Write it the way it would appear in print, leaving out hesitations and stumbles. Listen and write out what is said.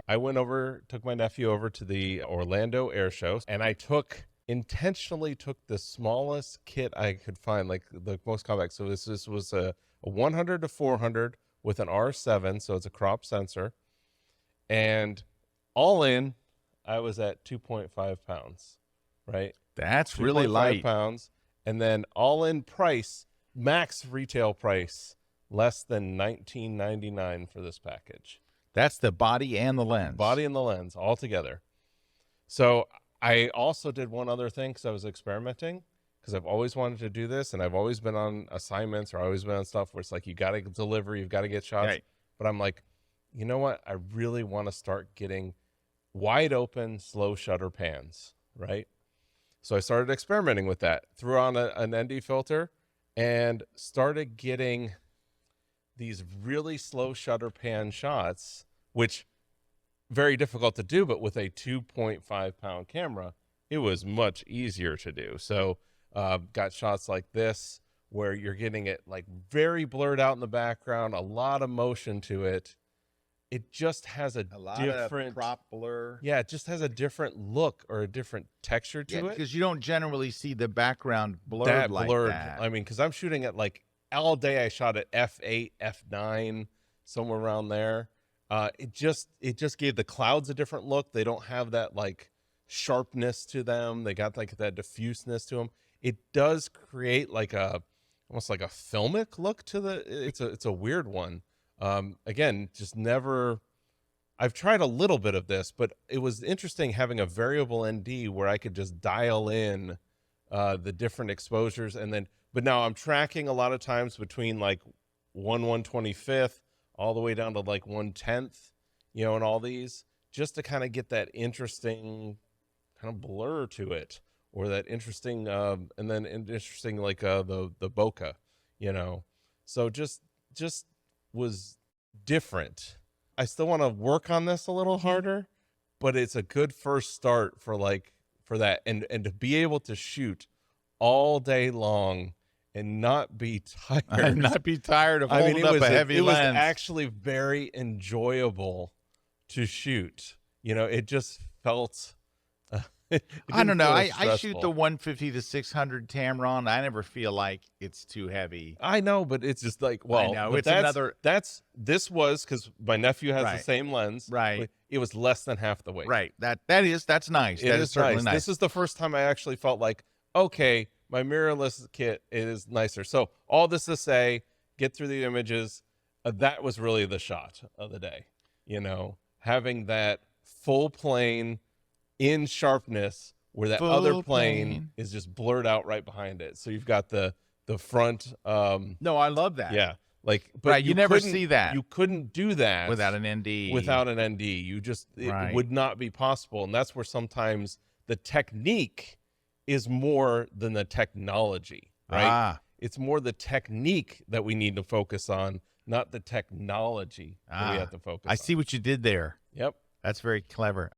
I took my nephew over to the Orlando Air Show, and I intentionally took the smallest kit I could find, like the most compact. So this was a 100 to 400 with an R7, so it's a crop sensor. And all in, I was at 2.5 pounds, right? That's really light. 2.5 pounds. And then all in price, max retail price, less than $19.99 for this package. That's the body and the lens. Body and the lens all together. So I also did one other thing because I was experimenting, because I've always wanted to do this, and I've always been on assignments or always been on stuff where it's like you got to deliver, you've got to get shots. Right. But I'm like, you know what? I really want to start getting wide open, slow shutter pans, right? So I started experimenting with that, threw on an ND filter, and started getting these really slow shutter pan shots, which very difficult to do, but with a 2.5 pound camera, it was much easier to do. So got shots like this where you're getting it like very blurred out in the background, a lot of motion to it. It just has a lot different of crop blur. Yeah, it just has a different look or a different texture to it. Because you don't generally see the background blurred like that. I mean, because I'm shooting at like all day. I shot at f8, f9, somewhere around there. It just gave the clouds a different look. They don't have that like sharpness to them. They got like that diffuseness to them. It does create like almost like a filmic look to it's a weird one. Again, just never, I've tried a little bit of this, but it was interesting having a variable ND where I could just dial in the different exposures. But now I'm tracking a lot of times between like 1/125th all the way down to like 1/10th, and all these, just to kind of get that interesting kind of blur to it, or that interesting, and then interesting like the bokeh, so just was different. I still want to work on this a little harder, but it's a good first start for that, and to be able to shoot all day long and not be tired. Of holding up a heavy lens. It was actually very enjoyable to shoot. It just felt I don't know. I shoot the 150 to 600 Tamron. I never feel like it's too heavy. I know, but it's just like, well, I know. This was because my nephew has the same lens. Right. It was less than half the weight. Right. That's nice. That is certainly nice. This is the first time I actually felt like, okay, my mirrorless kit is nicer. So all this to say, get through the images. That was really the shot of the day. Having that full plane in sharpness where that other plane is just blurred out right behind it. So you've got the front. No, I love that. Yeah. But right, you never see that. You couldn't do that without an ND. It would not be possible. And that's where sometimes the technique is more than the technology, right? It's more the technique that we need to focus on, not the technology that we have to focus on. I see what you did there. Yep. That's very clever.